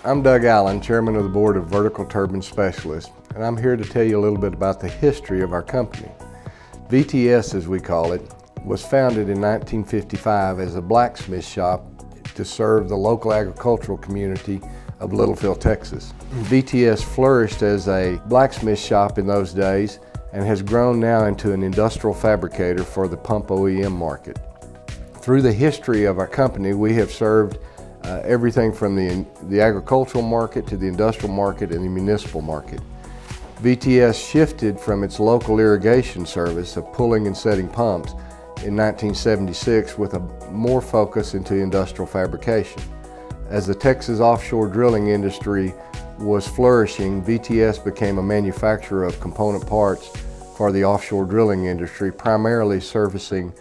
I'm Doug Allen, Chairman of the Board of Vertical Turbine Specialists, and I'm here to tell you a little bit about the history of our company. VTS, as we call it, was founded in 1955 as a blacksmith shop to serve the local agricultural community of Littlefield, Texas. VTS flourished as a blacksmith shop in those days and has grown now into an industrial fabricator for the pump OEM market. Through the history of our company, we have served everything from the agricultural market to the industrial market and the municipal market. VTS shifted from its local irrigation service of pulling and setting pumps in 1976 with a more focus into industrial fabrication. As the Texas offshore drilling industry was flourishing, VTS became a manufacturer of component parts for the offshore drilling industry, primarily servicing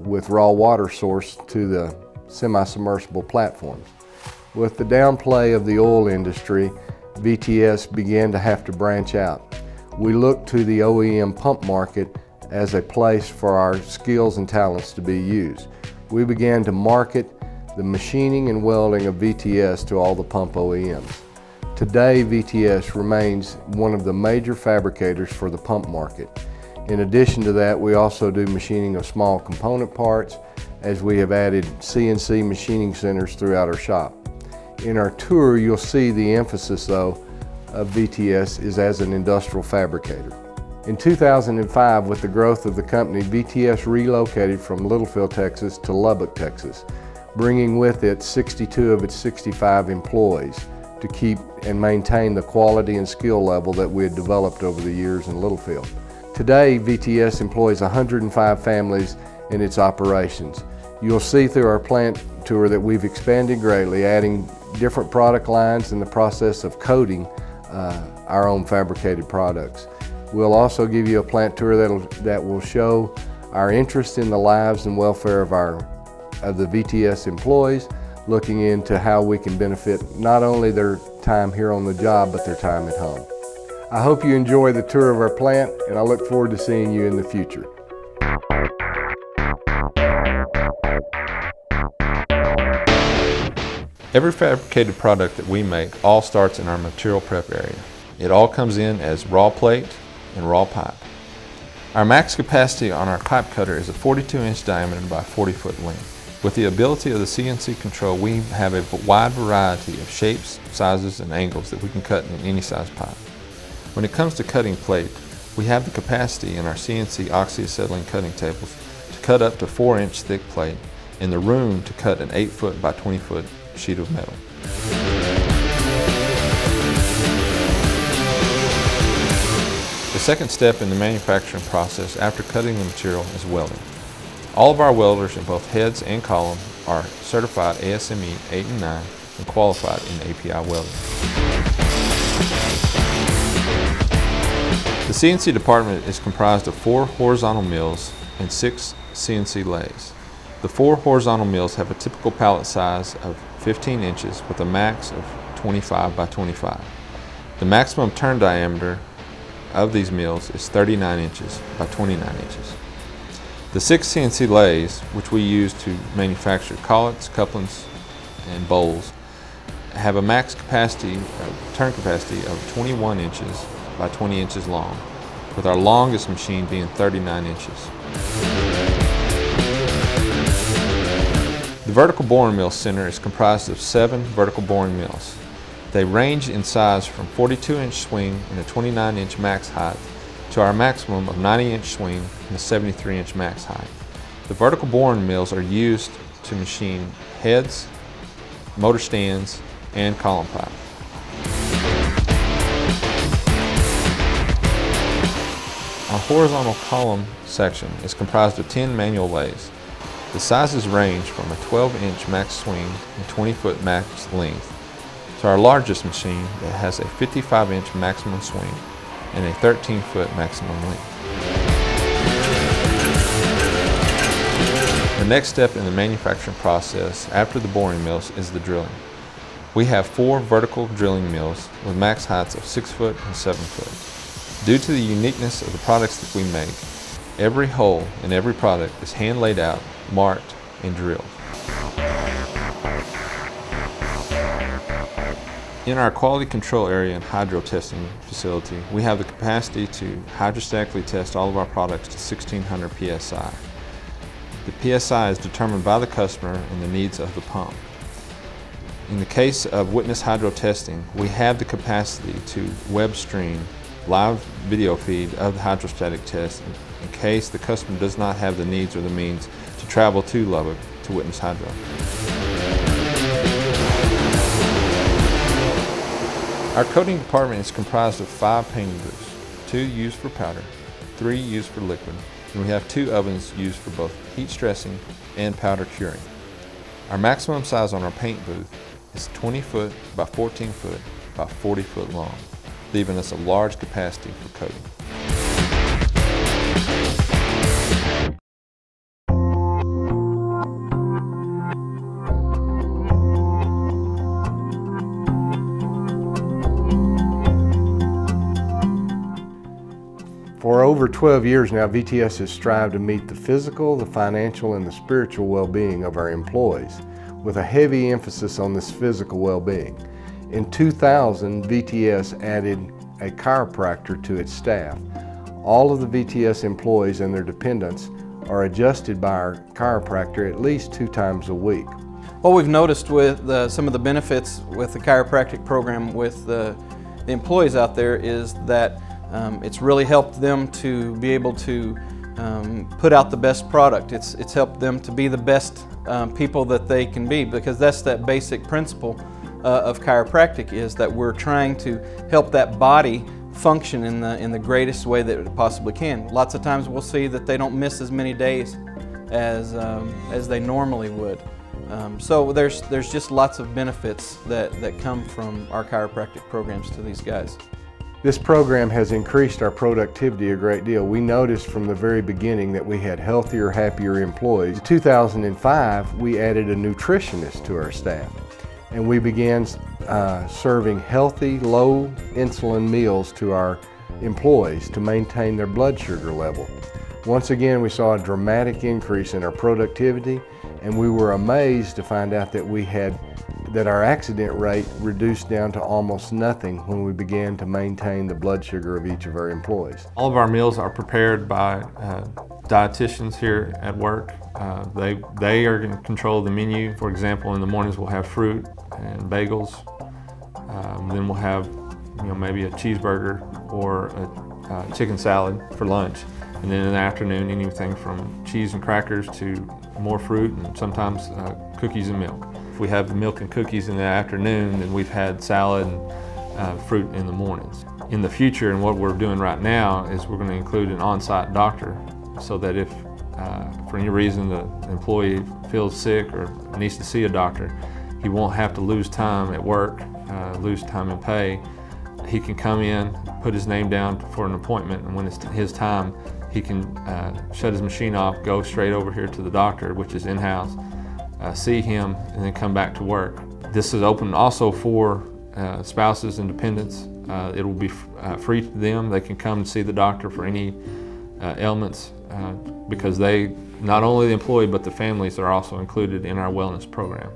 with raw water source to the semi-submersible platforms. With the downplay of the oil industry, VTS began to have to branch out. We looked to the OEM pump market as a place for our skills and talents to be used. We began to market the machining and welding of VTS to all the pump OEMs. Today, VTS remains one of the major fabricators for the pump market. In addition to that, we also do machining of small component parts, as we have added CNC machining centers throughout our shop. In our tour, you'll see the emphasis, though, of VTS is as an industrial fabricator. In 2005, with the growth of the company, VTS relocated from Littlefield, Texas to Lubbock, Texas, bringing with it 62 of its 65 employees to keep and maintain the quality and skill level that we had developed over the years in Littlefield. Today, VTS employs 105 families in its operations. You'll see through our plant tour that we've expanded greatly, adding different product lines in the process of coating our own fabricated products. We'll also give you a plant tour that will show our interest in the lives and welfare of the VTS employees, looking into how we can benefit not only their time here on the job, but their time at home. I hope you enjoy the tour of our plant, and I look forward to seeing you in the future. Every fabricated product that we make all starts in our material prep area. It all comes in as raw plate and raw pipe. Our max capacity on our pipe cutter is a 42-inch diameter by 40-foot length. With the ability of the CNC control, we have a wide variety of shapes, sizes, and angles that we can cut in any size pipe. When it comes to cutting plate, we have the capacity in our CNC oxy-acetylene cutting tables to cut up to 4-inch thick plate and the room to cut an 8-foot by 20-foot sheet of metal. The second step in the manufacturing process after cutting the material is welding. All of our welders in both heads and column are certified ASME 8 and 9 and qualified in API welding. The CNC department is comprised of 4 horizontal mills and 6 CNC lathes. The 4 horizontal mills have a typical pallet size of 15 inches with a max of 25 by 25. The maximum turn diameter of these mills is 39 inches by 29 inches. The 6 CNC lathes, which we use to manufacture collets, couplings, and bowls, have a max capacity, turn capacity of 21 inches by 20 inches long, with our longest machine being 39 inches. The vertical boring mill center is comprised of 7 vertical boring mills. They range in size from 42-inch swing and a 29-inch max height to our maximum of 90-inch swing and a 73-inch max height. The vertical boring mills are used to machine heads, motor stands, and column pipe. Our horizontal column section is comprised of 10 manual lathes. The sizes range from a 12-inch max swing and 20-foot max length to our largest machine that has a 55-inch maximum swing and a 13-foot maximum length. The next step in the manufacturing process after the boring mills is the drilling. We have 4 vertical drilling mills with max heights of 6 foot and 7 foot. Due to the uniqueness of the products that we make, every hole in every product is hand laid out, marked, and drilled. In our quality control area and hydro testing facility, we have the capacity to hydrostatically test all of our products to 1600 psi. The psi is determined by the customer and the needs of the pump. In the case of witness hydro testing, we have the capacity to web stream live video feed of the hydrostatic test in case the customer does not have the needs or the means to travel to Lubbock to witness hydro. Our coating department is comprised of 5 painting booths, 2 used for powder, 3 used for liquid, and we have 2 ovens used for both heat stressing and powder curing. Our maximum size on our paint booth is 20 foot by 14 foot by 40 foot long, leaving us a large capacity for coating. For over 12 years now, VTS has strived to meet the physical, the financial, and the spiritual well-being of our employees, with a heavy emphasis on this physical well-being. In 2000, VTS added a chiropractor to its staff. All of the VTS employees and their dependents are adjusted by our chiropractor at least 2 times a week. What we've noticed with some of the benefits with the chiropractic program with the employees out there is that it's really helped them to be able to put out the best product. It's helped them to be the best people that they can be, because that's that basic principle of chiropractic, is that we're trying to help that body function in the greatest way that it possibly can. Lots of times we'll see that they don't miss as many days as they normally would. So there's just lots of benefits that come from our chiropractic programs to these guys. This program has increased our productivity a great deal. We noticed from the very beginning that we had healthier, happier employees. In 2005, we added a nutritionist to our staff, and we began serving healthy, low insulin meals to our employees to maintain their blood sugar level. Once again, we saw a dramatic increase in our productivity, and we were amazed to find out that our accident rate reduced down to almost nothing when we began to maintain the blood sugar of each of our employees. All of our meals are prepared by dietitians here at work. They are in control of the menu. For example, in the mornings we'll have fruit and bagels. Then we'll have maybe a cheeseburger or a chicken salad for lunch. And then in the afternoon, anything from cheese and crackers to more fruit and sometimes cookies and milk. If we have milk and cookies in the afternoon, then we've had salad and fruit in the mornings. In the future, and what we're doing right now, is we're going to include an on-site doctor, so that if for any reason the employee feels sick or needs to see a doctor, he won't have to lose time at work, lose time in pay. He can come in, put his name down for an appointment, and when it's his time, he can shut his machine off, go straight over here to the doctor, which is in-house, see him, and then come back to work. This is open also for spouses and dependents. It will be free to them. They can come and see the doctor for any ailments, because not only the employee but the families are also included in our wellness program.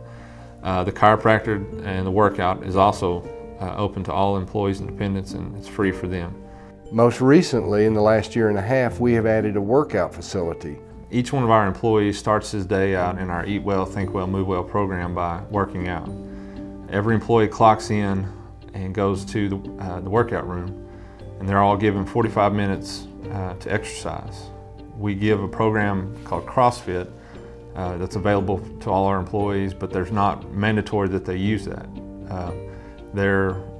The chiropractor and the workout is also open to all employees and dependents, and it's free for them. Most recently, in the last year and a half, we have added a workout facility. Each one of our employees starts his day out in our Eat Well, Think Well, Move Well program by working out. Every employee clocks in and goes to the workout room, and they're all given 45 minutes to exercise. We give a program called CrossFit that's available to all our employees, but there's not mandatory that they use that.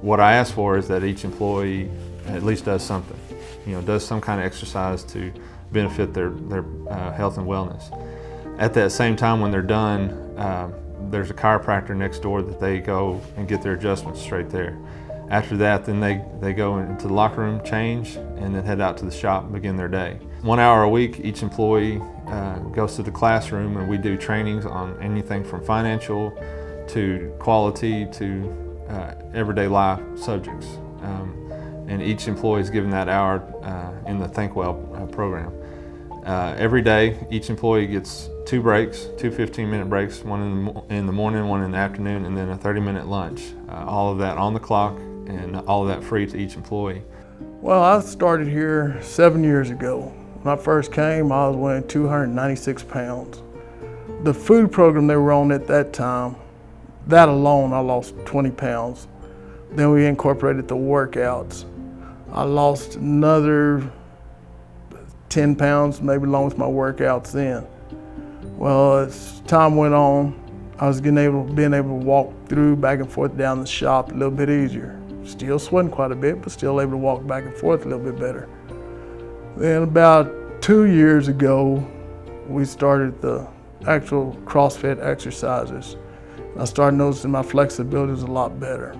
What I ask for is that each employee at least does something, does some kind of exercise to benefit their health and wellness. At that same time, when they're done, there's a chiropractor next door that they go and get their adjustments straight there. After that, then they go into the locker room, change, and then head out to the shop and begin their day. 1 hour a week, each employee goes to the classroom, and we do trainings on anything from financial to quality to everyday life subjects. And each employee is given that hour in the Think Well program. Every day, each employee gets 2 breaks, 2 15-minute breaks, one in the morning, one in the afternoon, and then a 30-minute lunch. All of that on the clock and all of that free to each employee. Well, I started here 7 years ago. When I first came, I was weighing 296 pounds. The food program they were on at that time, that alone, I lost 20 pounds. Then we incorporated the workouts. I lost another 10 pounds, maybe along with my workouts then. Well, as time went on, I was being able to walk through back and forth down the shop a little bit easier. Still sweating quite a bit, but still able to walk back and forth a little bit better. Then about 2 years ago, we started the actual CrossFit exercises. I started noticing my flexibility was a lot better.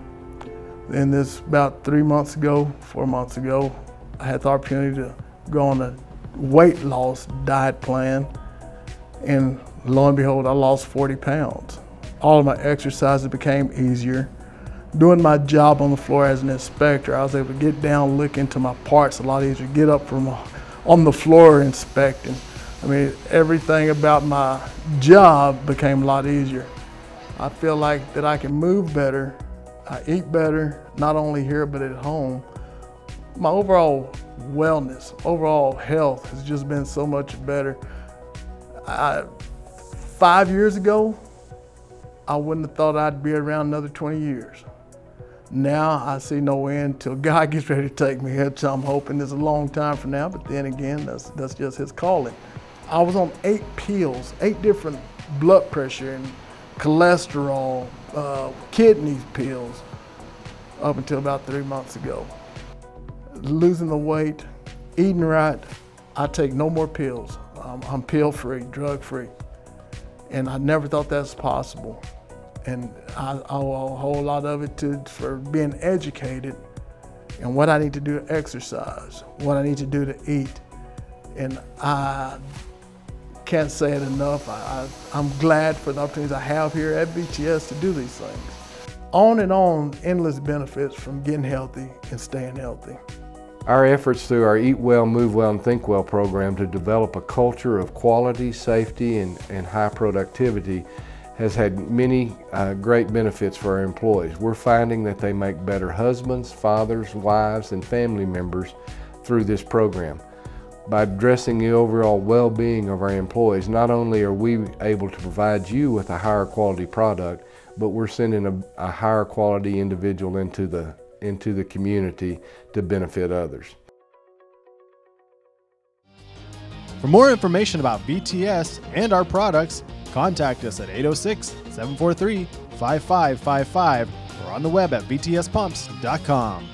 Then this about 3 months ago, 4 months ago, I had the opportunity to go on a weight loss diet plan, and lo and behold, I lost 40 pounds. All of my exercises became easier. Doing my job on the floor as an inspector, I was able to get down, look into my parts a lot easier, get up from on the floor inspecting. I mean, everything about my job became a lot easier. I feel like that I can move better, I eat better, not only here but at home. My overall wellness, overall health has just been so much better. 5 years ago, I wouldn't have thought I'd be around another 20 years. Now I see no end till God gets ready to take me, which I'm hoping is a long time from now, but then again, that's just His calling. I was on 8 pills, 8 different blood pressure and cholesterol, kidney pills, up until about 3 months ago. Losing the weight, eating right, I take no more pills. I'm pill-free, drug-free. And I never thought that's possible. And I owe a whole lot of it for being educated and what I need to do to exercise, what I need to do to eat. And I can't say it enough. I'm glad for the opportunities I have here at VTS to do these things. On and on, endless benefits from getting healthy and staying healthy. Our efforts through our Eat Well, Move Well, and Think Well program to develop a culture of quality, safety, and high productivity has had many great benefits for our employees. We're finding that they make better husbands, fathers, wives, and family members through this program. By addressing the overall well-being of our employees, not only are we able to provide you with a higher quality product, but we're sending a higher quality individual into the community to benefit others. For more information about VTS and our products, contact us at 806-743-5555 or on the web at vtspumps.com.